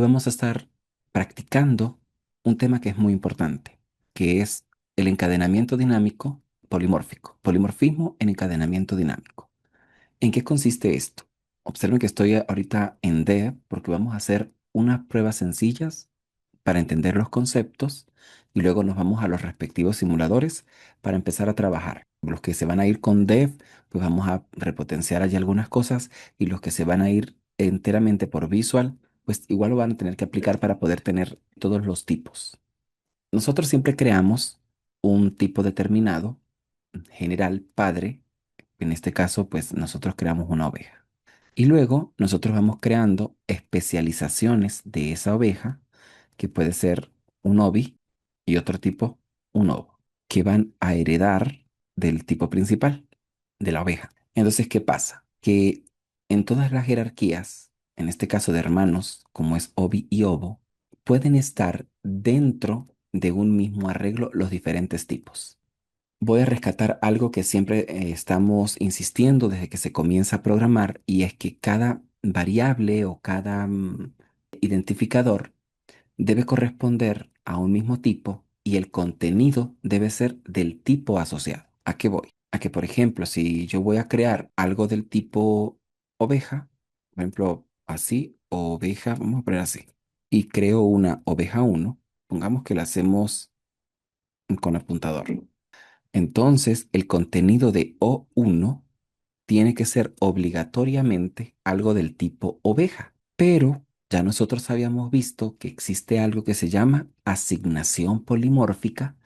vamos a estar practicando un tema que es muy importante, que es el encadenamiento dinámico polimórfico, polimorfismo en encadenamiento dinámico. ¿En qué consiste esto? Observen que estoy ahorita en Dev porque vamos a hacer unas pruebas sencillas para entender los conceptos y luego nos vamos a los respectivos simuladores para empezar a trabajar. Los que se van a ir con Dev, pues vamos a repotenciar allí algunas cosas y los que se van a ir enteramente por Visual, pues igual lo van a tener que aplicar para poder tener todos los tipos. Nosotros siempre creamos un tipo determinado, general padre. En este caso, pues nosotros creamos una oveja. Y luego nosotros vamos creando especializaciones de esa oveja, que puede ser un ovi y otro tipo, un ovo, que van a heredar del tipo principal de la oveja. Entonces, ¿qué pasa? Que en todas las jerarquías, en este caso de hermanos, como es ovi y ovo, pueden estar dentro de un mismo arreglo los diferentes tipos. Voy a rescatar algo que siempre estamos insistiendo desde que se comienza a programar y es que cada variable o cada identificador debe corresponder a un mismo tipo y el contenido debe ser del tipo asociado. ¿A qué voy? A que, por ejemplo, si yo voy a crear algo del tipo oveja, por ejemplo, así, oveja, vamos a poner así, y creo una oveja uno, pongamos que la hacemos con apuntador. Entonces, el contenido de O1 tiene que ser obligatoriamente algo del tipo oveja. Pero ya nosotros habíamos visto que existe algo que se llama asignación polimórfica,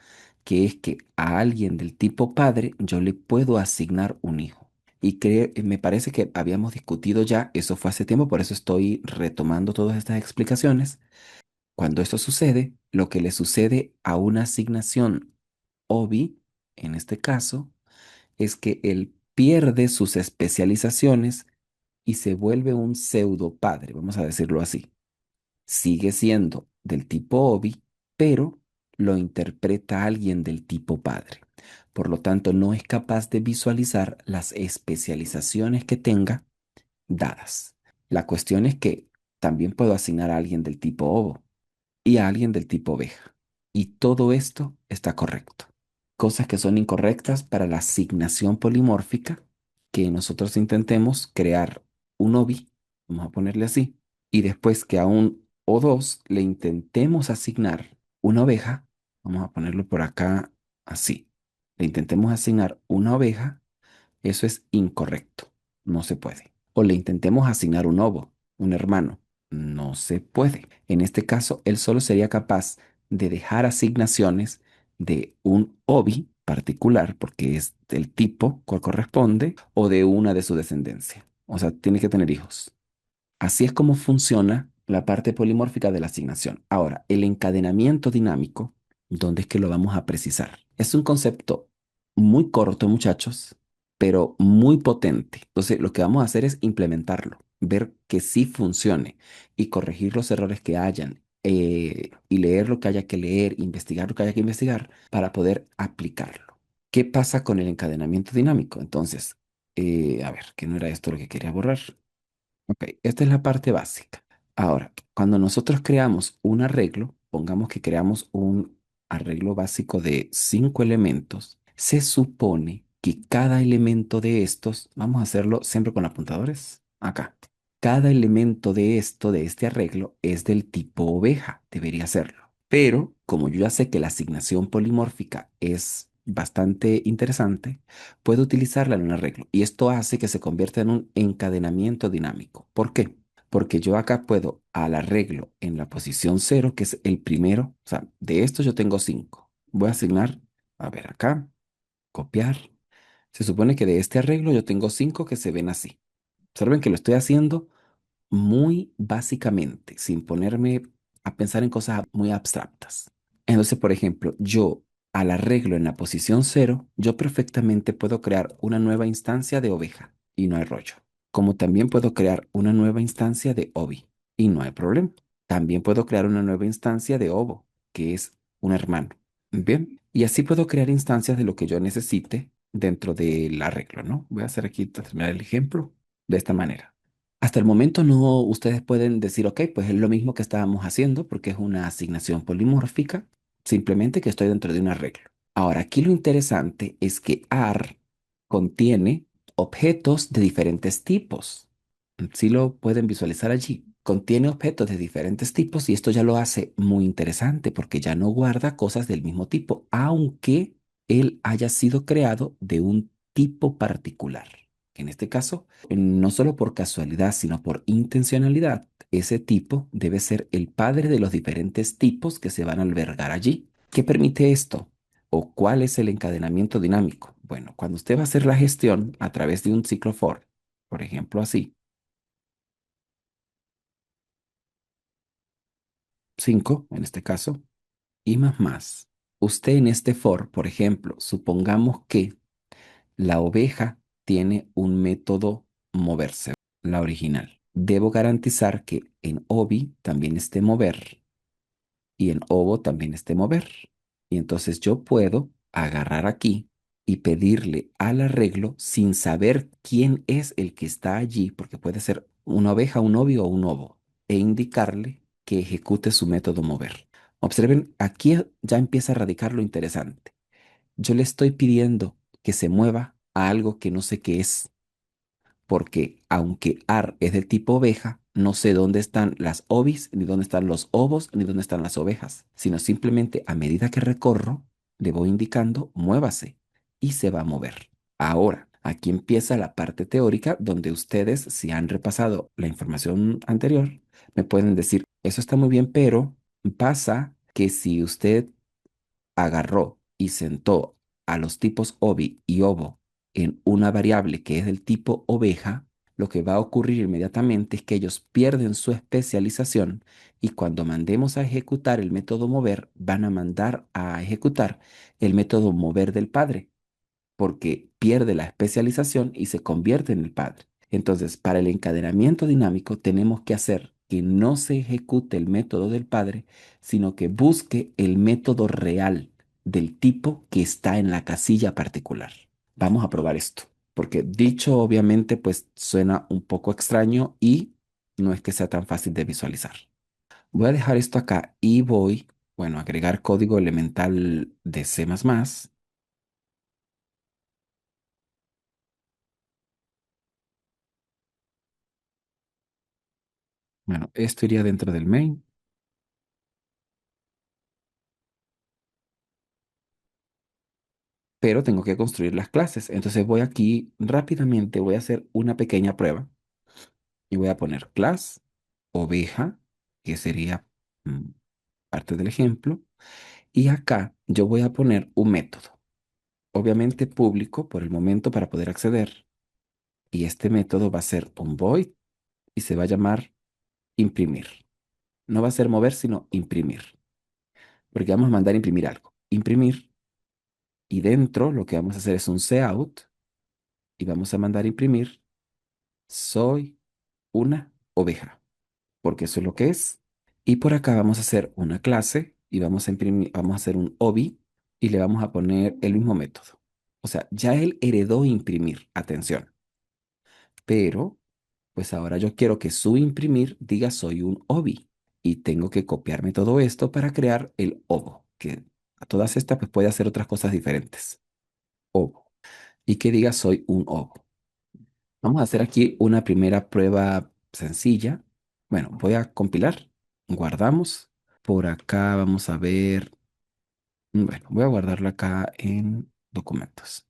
que es que a alguien del tipo padre yo le puedo asignar un hijo. Y me parece que habíamos discutido ya, eso fue hace tiempo, por eso estoy retomando todas estas explicaciones. Cuando esto sucede, lo que le sucede a una asignación OBI, en este caso, es que él pierde sus especializaciones y se vuelve un pseudo padre, vamos a decirlo así. Sigue siendo del tipo Obi, pero lo interpreta alguien del tipo padre. Por lo tanto, no es capaz de visualizar las especializaciones que tenga dadas. La cuestión es que también puedo asignar a alguien del tipo Ovo y a alguien del tipo oveja. Y todo esto está correcto. Cosas que son incorrectas para la asignación polimórfica, que nosotros intentemos crear un OBI, vamos a ponerle así, y después que a un O2 le intentemos asignar una oveja, vamos a ponerlo por acá así, le intentemos asignar una oveja, eso es incorrecto, no se puede. O le intentemos asignar un ovo, un hermano, no se puede. En este caso, él solo sería capaz de dejar asignaciones de un ovi particular, porque es del tipo que corresponde, o de una de su descendencia. O sea, tiene que tener hijos. Así es como funciona la parte polimórfica de la asignación. Ahora, el encadenamiento dinámico, ¿dónde es que lo vamos a precisar? Es un concepto muy corto, muchachos, pero muy potente. Entonces, lo que vamos a hacer es implementarlo, ver que sí funcione y corregir los errores que hayan, y leer lo que haya que leer, investigar lo que haya que investigar para poder aplicarlo. ¿Qué pasa con el encadenamiento dinámico? Entonces, a ver, que no era esto lo que quería borrar. Ok, esta es la parte básica. Ahora, cuando nosotros creamos un arreglo, pongamos que creamos un arreglo básico de 5 elementos, se supone que cada elemento de estos, vamos a hacerlo siempre con apuntadores, acá. Cada elemento de esto, de este arreglo, es del tipo oveja, debería serlo. Pero como yo ya sé que la asignación polimórfica es bastante interesante, puedo utilizarla en un arreglo y esto hace que se convierta en un encadenamiento dinámico. ¿Por qué? Porque yo acá puedo al arreglo en la posición cero, que es el primero, o sea, de estos yo tengo 5. Voy a asignar, a ver acá, copiar. Se supone que de este arreglo yo tengo 5 que se ven así. Observen que lo estoy haciendo muy básicamente, sin ponerme a pensar en cosas muy abstractas. Entonces, por ejemplo, yo al arreglo en la posición cero, yo perfectamente puedo crear una nueva instancia de oveja y no hay rollo. Como también puedo crear una nueva instancia de ovi y no hay problema. También puedo crear una nueva instancia de ovo, que es un hermano. Bien, y así puedo crear instancias de lo que yo necesite dentro del arreglo, ¿no? Voy a hacer aquí, terminar el ejemplo de esta manera. Hasta el momento no, ustedes pueden decir, ok, pues es lo mismo que estábamos haciendo porque es una asignación polimórfica, simplemente que estoy dentro de un arreglo. Ahora, aquí lo interesante es que AR contiene objetos de diferentes tipos. Si lo pueden visualizar allí. Contiene objetos de diferentes tipos y esto ya lo hace muy interesante porque ya no guarda cosas del mismo tipo, aunque él haya sido creado de un tipo particular. En este caso, no solo por casualidad, sino por intencionalidad, ese tipo debe ser el padre de los diferentes tipos que se van a albergar allí. ¿Qué permite esto? ¿O cuál es el encadenamiento dinámico? Bueno, cuando usted va a hacer la gestión a través de un ciclo for, por ejemplo, así, 5 en este caso, y más. Usted en este for, por ejemplo, supongamos que la oveja tiene un método moverse, la original. Debo garantizar que en obi también esté mover y en ovo también esté mover. Y entonces yo puedo agarrar aquí y pedirle al arreglo sin saber quién es el que está allí, porque puede ser una oveja, un ovi o un ovo, e indicarle que ejecute su método mover. Observen, aquí ya empieza a radicar lo interesante. Yo le estoy pidiendo que se mueva a algo que no sé qué es, porque aunque AR es del tipo oveja, no sé dónde están las ovis, ni dónde están los ovos, ni dónde están las ovejas, sino simplemente a medida que recorro, le voy indicando, muévase y se va a mover. Ahora, aquí empieza la parte teórica donde ustedes, si han repasado la información anterior, me pueden decir, eso está muy bien, pero pasa que si usted agarró y sentó a los tipos ovi y ovo en una variable que es del tipo oveja, lo que va a ocurrir inmediatamente es que ellos pierden su especialización y cuando mandemos a ejecutar el método mover, van a mandar a ejecutar el método mover del padre porque pierde la especialización y se convierte en el padre. Entonces, para el encadenamiento dinámico tenemos que hacer que no se ejecute el método del padre, sino que busque el método real del tipo que está en la casilla particular. Vamos a probar esto, porque dicho obviamente pues suena un poco extraño y no es que sea tan fácil de visualizar. Voy a dejar esto acá y voy, bueno, a agregar código elemental de C++. Bueno, esto iría dentro del main, pero tengo que construir las clases. Entonces voy aquí rápidamente, voy a hacer una pequeña prueba y voy a poner class oveja, que sería mm, parte del ejemplo, y acá yo voy a poner un método, obviamente público por el momento para poder acceder, y este método va a ser un void y se va a llamar imprimir. No va a ser mover, sino imprimir, porque vamos a mandar a imprimir algo. Imprimir, y dentro lo que vamos a hacer es un cout y vamos a mandar a imprimir soy una oveja, porque eso es lo que es. Y por acá vamos a hacer una clase y vamos a imprimir, vamos a hacer un obi y le vamos a poner el mismo método. O sea, ya él heredó imprimir, atención, pero pues ahora yo quiero que su imprimir diga soy un obi y tengo que copiarme todo esto para crear el ovo, que a todas estas pues puede hacer otras cosas diferentes. Ovo. Y que diga soy un ovo. Vamos a hacer aquí una primera prueba sencilla. Bueno, voy a compilar. Guardamos. Por acá vamos a ver. Bueno, voy a guardarlo acá en documentos.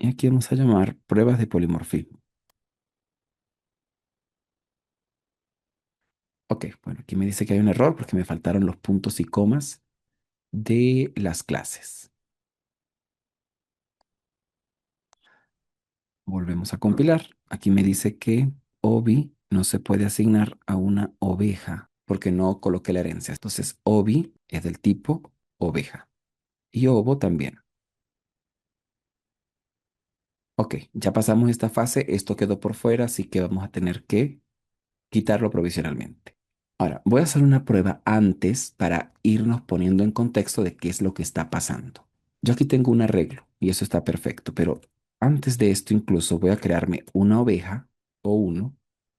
Y aquí vamos a llamar pruebas de polimorfismo. Ok, bueno, aquí me dice que hay un error porque me faltaron los puntos y comas de las clases. Volvemos a compilar. Aquí me dice que obi no se puede asignar a una oveja porque no coloqué la herencia. Entonces, obi es del tipo oveja. Y ovo también. Ok, ya pasamos esta fase, esto quedó por fuera, así que vamos a tener que quitarlo provisionalmente. Ahora, voy a hacer una prueba antes para irnos poniendo en contexto de qué es lo que está pasando. Yo aquí tengo un arreglo y eso está perfecto, pero antes de esto incluso voy a crearme una oveja o uno,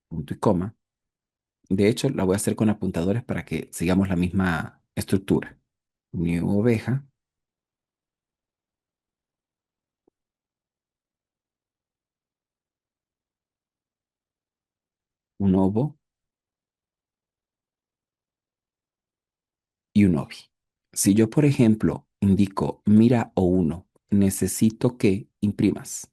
punto y coma. De hecho, la voy a hacer con apuntadores para que sigamos la misma estructura. Mi oveja, un ovo y un ovi. Si yo, por ejemplo, indico mira o uno, necesito que imprimas.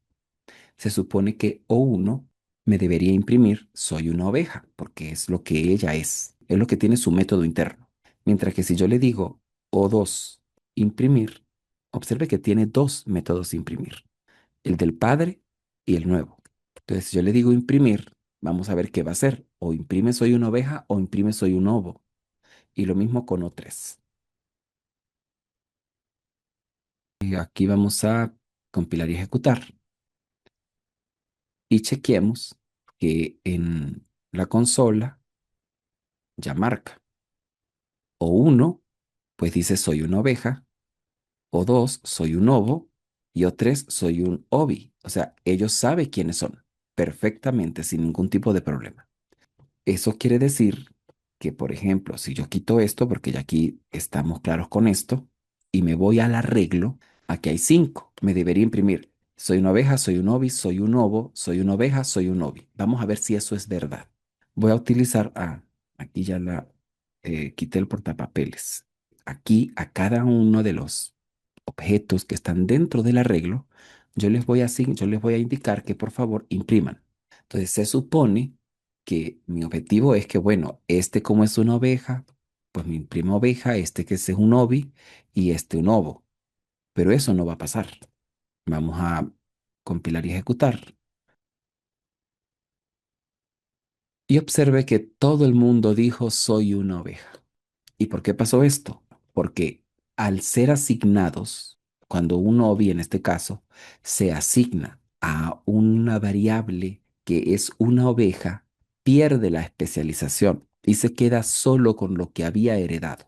Se supone que O1 me debería imprimir soy una oveja, porque es lo que ella es lo que tiene su método interno. Mientras que si yo le digo O2 imprimir, observe que tiene dos métodos de imprimir, el del padre y el nuevo. Entonces, si yo le digo imprimir, vamos a ver qué va a hacer. O imprime soy una oveja o imprime soy un ovo. Y lo mismo con O3. Y aquí vamos a compilar y ejecutar. Y chequeemos que en la consola ya marca. O uno, pues dice soy una oveja. O dos, soy un ovo. Y o tres, soy un ovi. O sea, ellos saben quiénes son perfectamente sin ningún tipo de problema. Eso quiere decir que, por ejemplo, si yo quito esto, porque ya aquí estamos claros con esto, y me voy al arreglo, aquí hay cinco. Me debería imprimir. Soy una oveja, soy un ovi, soy un ovo, soy una oveja, soy un ovi. Vamos a ver si eso es verdad. Voy a utilizar, aquí ya quité el portapapeles. Aquí a cada uno de los objetos que están dentro del arreglo, yo les voy a indicar que por favor impriman. Entonces se supone que mi objetivo es que, bueno, este como es una oveja, pues me imprimo oveja, este que es un ovi y este un ovo. Pero eso no va a pasar. Vamos a compilar y ejecutar. Y observe que todo el mundo dijo soy una oveja. ¿Y por qué pasó esto? Porque al ser asignados, cuando un ovi en este caso se asigna a una variable que es una oveja, pierde la especialización y se queda solo con lo que había heredado.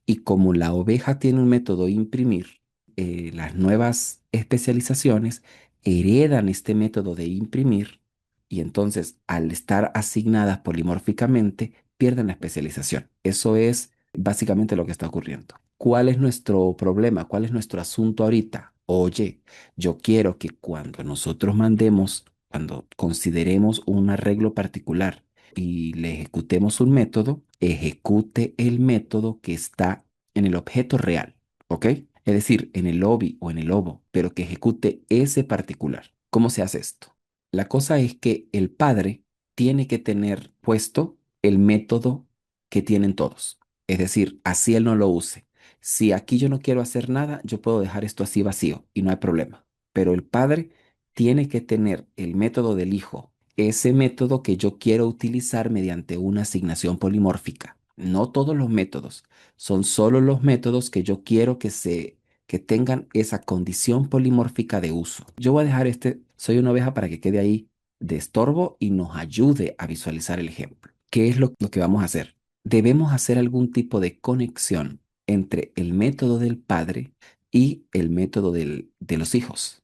Y como la oveja tiene un método imprimir, las nuevas especializaciones heredan este método de imprimir y entonces al estar asignadas polimórficamente pierden la especialización. Eso es básicamente lo que está ocurriendo. ¿Cuál es nuestro problema? ¿Cuál es nuestro asunto ahorita? Oye, yo quiero que cuando nosotros mandemos, cuando consideremos un arreglo particular, y le ejecutemos un método, ejecute el método que está en el objeto real, ¿ok? Es decir, en el obi o en el obo, pero que ejecute ese particular. ¿Cómo se hace esto? La cosa es que el padre tiene que tener puesto el método que tienen todos. Es decir, así él no lo use. Si aquí yo no quiero hacer nada, yo puedo dejar esto así vacío y no hay problema. Pero el padre tiene que tener el método del hijo, ese método que yo quiero utilizar mediante una asignación polimórfica. No todos los métodos, son solo los métodos que yo quiero que tengan esa condición polimórfica de uso. Yo voy a dejar este soy una oveja para que quede ahí de estorbo y nos ayude a visualizar el ejemplo. ¿Qué es lo que vamos a hacer? Debemos hacer algún tipo de conexión entre el método del padre y el método de los hijos.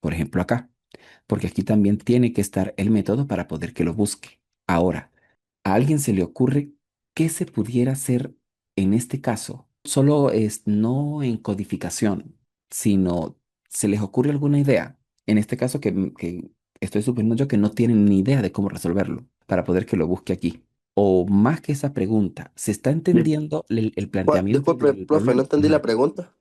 Por ejemplo, acá, porque aquí también tiene que estar el método para poder que lo busque. Ahora, ¿a alguien se le ocurre qué se pudiera hacer en este caso? Solo es no en codificación, sino se les ocurre alguna idea. En este caso que estoy suponiendo yo que no tienen ni idea de cómo resolverlo para poder que lo busque aquí. O más que esa pregunta, ¿se está entendiendo el planteamiento Disculpe, del profe, no problema? entendí la Ajá. pregunta.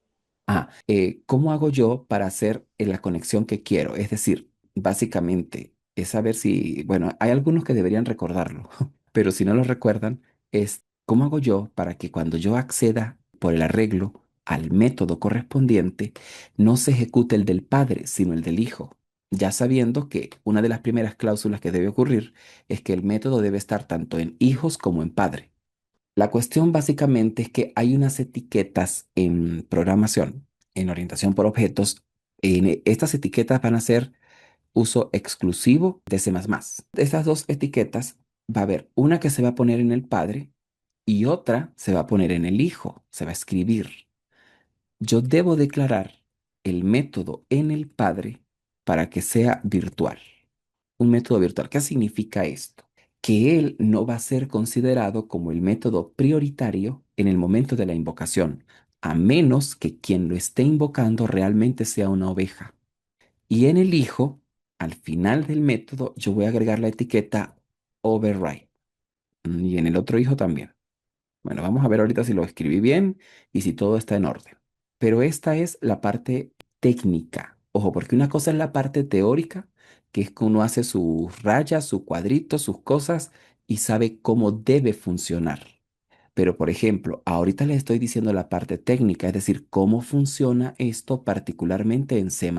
¿Cómo hago yo para hacer la conexión que quiero? Es decir, básicamente es saber si, bueno, hay algunos que deberían recordarlo, pero si no lo recuerdan, es cómo hago yo para que cuando yo acceda por el arreglo al método correspondiente, no se ejecute el del padre, sino el del hijo, ya sabiendo que una de las primeras cláusulas que debe ocurrir es que el método debe estar tanto en hijos como en padre. La cuestión básicamente es que hay unas etiquetas en programación, en orientación por objetos. Estas etiquetas van a ser uso exclusivo de C++. Estas dos etiquetas va a haber una que se va a poner en el padre y otra se va a poner en el hijo, se va a escribir. Yo debo declarar el método en el padre para que sea virtual. Un método virtual. ¿Qué significa esto? Que él no va a ser considerado como el método prioritario en el momento de la invocación, a menos que quien lo esté invocando realmente sea una oveja. Y en el hijo, al final del método, yo voy a agregar la etiqueta override. Y en el otro hijo también. Bueno, vamos a ver ahorita si lo escribí bien y si todo está en orden. Pero esta es la parte técnica. Ojo, porque una cosa es la parte teórica, que es que uno hace sus rayas, sus cuadritos, sus cosas y sabe cómo debe funcionar. Pero, por ejemplo, ahorita les estoy diciendo la parte técnica, es decir, cómo funciona esto particularmente en C++.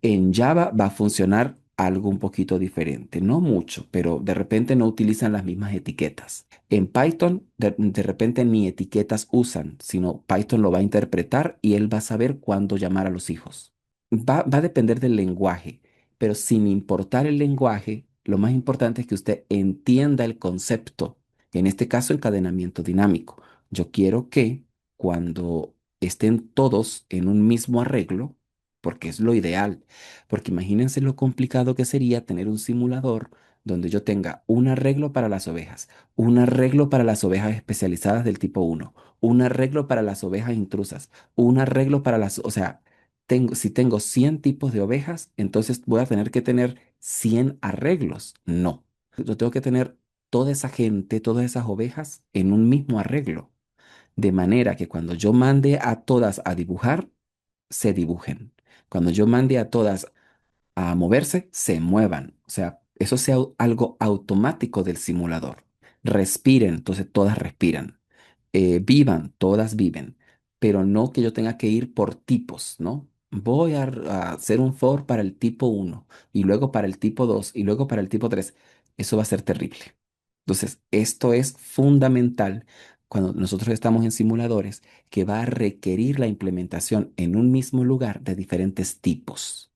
En Java va a funcionar algo un poquito diferente, no mucho, pero de repente no utilizan las mismas etiquetas. En Python, de repente ni etiquetas usan, sino Python lo va a interpretar y él va a saber cuándo llamar a los hijos. Va a depender del lenguaje, pero sin importar el lenguaje, lo más importante es que usted entienda el concepto, en este caso encadenamiento dinámico. Yo quiero que cuando estén todos en un mismo arreglo, porque es lo ideal, porque imagínense lo complicado que sería tener un simulador donde yo tenga un arreglo para las ovejas, un arreglo para las ovejas especializadas del tipo uno, un arreglo para las ovejas intrusas, un arreglo para las, o sea, si tengo 100 tipos de ovejas, entonces voy a tener que tener 100 arreglos. No, yo tengo que tener toda esa gente, todas esas ovejas en un mismo arreglo, de manera que cuando yo mande a todas a dibujar, se dibujen. Cuando yo mande a todas a moverse, se muevan. O sea, eso sea algo automático del simulador. Respiren, entonces todas respiran. Vivan, todas viven. Pero no que yo tenga que ir por tipos, ¿no? Voy a hacer un for para el tipo uno y luego para el tipo 2 y luego para el tipo 3. Eso va a ser terrible. Entonces, esto es fundamental cuando nosotros estamos en simuladores que va a requerir la implementación en un mismo lugar de diferentes tipos.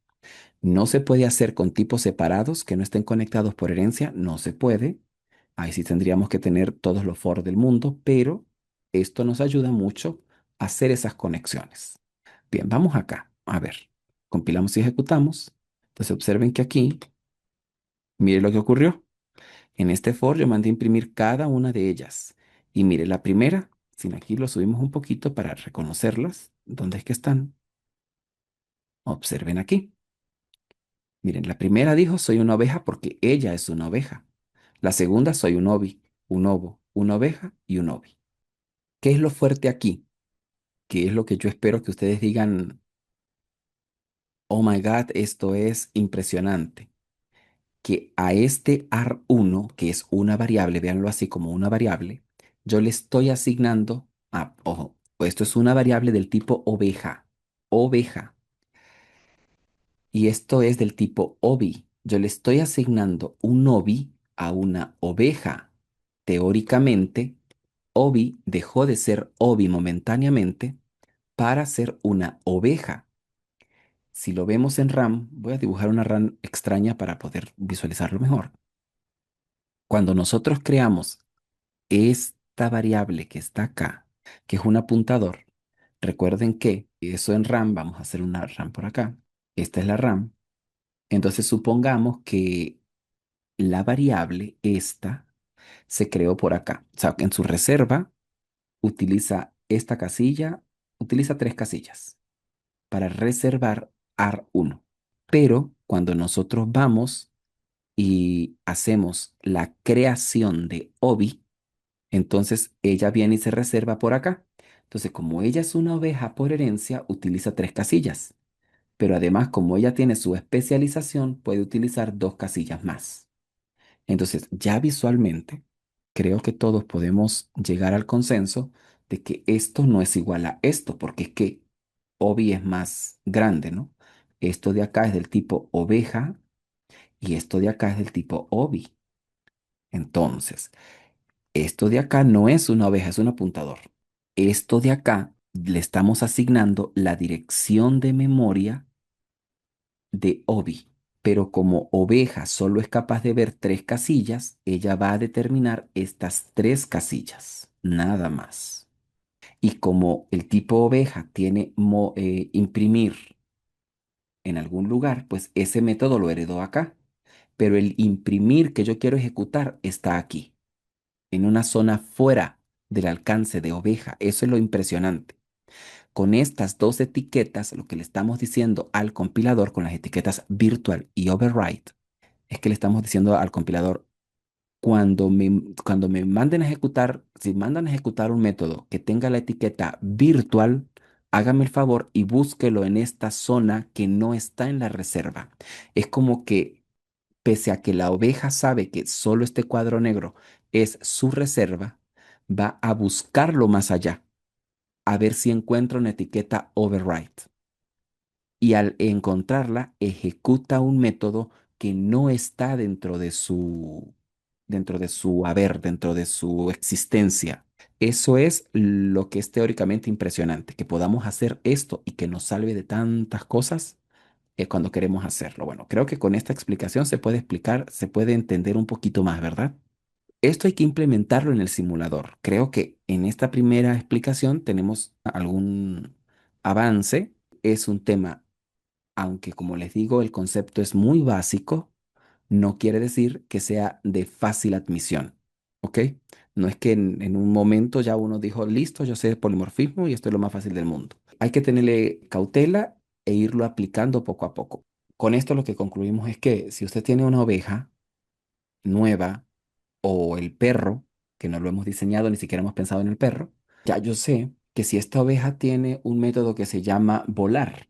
No se puede hacer con tipos separados que no estén conectados por herencia, no se puede. Ahí sí tendríamos que tener todos los for del mundo, pero esto nos ayuda mucho a hacer esas conexiones. Bien, vamos acá. A ver, compilamos y ejecutamos. Entonces observen que aquí, mire lo que ocurrió. En este for yo mandé a imprimir cada una de ellas. Y mire, la primera, sin aquí lo subimos un poquito para reconocerlas. ¿Dónde es que están? Observen aquí. Miren, la primera dijo, soy una oveja porque ella es una oveja. La segunda, soy un ovi, un ovo, una oveja y un ovi. ¿Qué es lo fuerte aquí? ¿Qué es lo que yo espero que ustedes digan, oh my God, esto es impresionante? Que a este AR1, que es una variable, véanlo así como una variable, yo le estoy asignando, ojo, esto es una variable del tipo oveja, oveja. Y esto es del tipo ovi. Yo le estoy asignando un ovi a una oveja. Teóricamente, ovi dejó de ser ovi momentáneamente para ser una oveja. Si lo vemos en RAM, voy a dibujar una RAM extraña para poder visualizarlo mejor. Cuando nosotros creamos esta variable que está acá, que es un apuntador, recuerden que eso en RAM, vamos a hacer una RAM por acá. Esta es la RAM. Entonces supongamos que la variable esta se creó por acá. O sea, en su reserva utiliza esta casilla, utiliza tres casillas para reservar AR1. Pero cuando nosotros vamos y hacemos la creación de OBI, entonces ella viene y se reserva por acá. Entonces, como ella es una oveja por herencia, utiliza tres casillas. Pero además, como ella tiene su especialización, puede utilizar dos casillas más. Entonces, ya visualmente, creo que todos podemos llegar al consenso de que esto no es igual a esto, porque es que Obi es más grande, ¿no? Esto de acá es del tipo oveja y esto de acá es del tipo Obi. Entonces, esto de acá no es una oveja, es un apuntador. Esto de acá le estamos asignando la dirección de memoria de Obi. pero como oveja solo es capaz de ver tres casillas, ella va a determinar estas tres casillas, nada más. Y como el tipo oveja tiene imprimir en algún lugar, pues ese método lo heredó acá. Pero el imprimir que yo quiero ejecutar está aquí, en una zona fuera del alcance de oveja. Eso es lo impresionante. Con estas dos etiquetas, lo que le estamos diciendo al compilador, con las etiquetas virtual y override, es que le estamos diciendo al compilador, cuando me manden a ejecutar, si mandan a ejecutar un método que tenga la etiqueta virtual, hágame el favor y búsquelo en esta zona que no está en la reserva. Es como que, pese a que la oveja sabe que solo este cuadro negro es su reserva, va a buscarlo más allá, a ver si encuentra una etiqueta override. Y al encontrarla, ejecuta un método que no está dentro de su haber, dentro de su existencia. Eso es lo que es teóricamente impresionante, que podamos hacer esto y que nos salve de tantas cosas cuando queremos hacerlo. Bueno, creo que con esta explicación se puede explicar, se puede entender un poquito más, ¿verdad? Esto hay que implementarlo en el simulador. Creo que en esta primera explicación tenemos algún avance. Es un tema, aunque como les digo, el concepto es muy básico, no quiere decir que sea de fácil admisión, ¿ok? No es que en un momento ya uno dijo, listo, yo sé polimorfismo y esto es lo más fácil del mundo. Hay que tenerle cautela e irlo aplicando poco a poco. Con esto lo que concluimos es que si usted tiene una oveja nueva o el perro, que no lo hemos diseñado, ni siquiera hemos pensado en el perro, ya yo sé que si esta oveja tiene un método que se llama volar,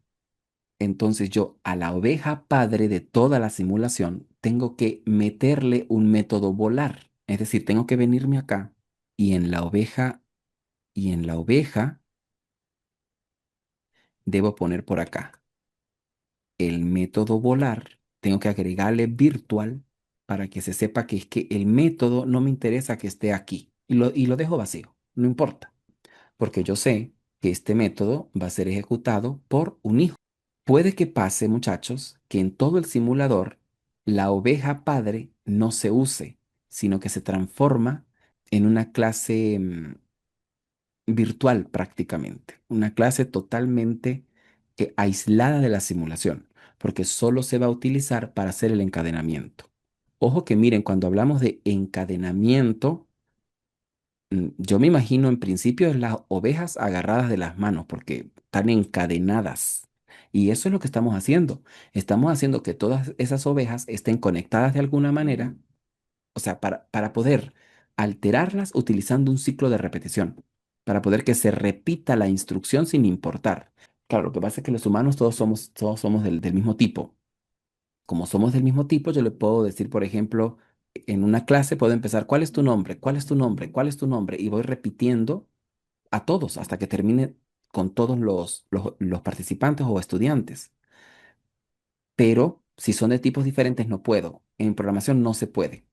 entonces yo a la oveja padre de toda la simulación tengo que meterle un método volar. Es decir, tengo que venirme acá y en la oveja debo poner por acá el método volar. Tengo que agregarle virtual para que se sepa que es que el método no me interesa que esté aquí y lo dejo vacío, no importa, porque yo sé que este método va a ser ejecutado por un hijo. Puede que pase, muchachos, que en todo el simulador la oveja padre no se use, sino que se transforma en una clase virtual prácticamente, una clase totalmente aislada de la simulación, porque solo se va a utilizar para hacer el encadenamiento. Ojo que miren, cuando hablamos de encadenamiento, yo me imagino en principio es las ovejas agarradas de las manos porque están encadenadas. Y eso es lo que estamos haciendo. Estamos haciendo que todas esas ovejas estén conectadas de alguna manera, o sea, para poder alterarlas utilizando un ciclo de repetición, para poder que se repita la instrucción sin importar. Claro, lo que pasa es que los humanos todos somos del mismo tipo. Como somos del mismo tipo, yo le puedo decir, por ejemplo, en una clase puedo empezar, ¿cuál es tu nombre? ¿Cuál es tu nombre? ¿Cuál es tu nombre? Y voy repitiendo a todos hasta que termine con todos los participantes o estudiantes. Pero si son de tipos diferentes, no puedo. En programación no se puede.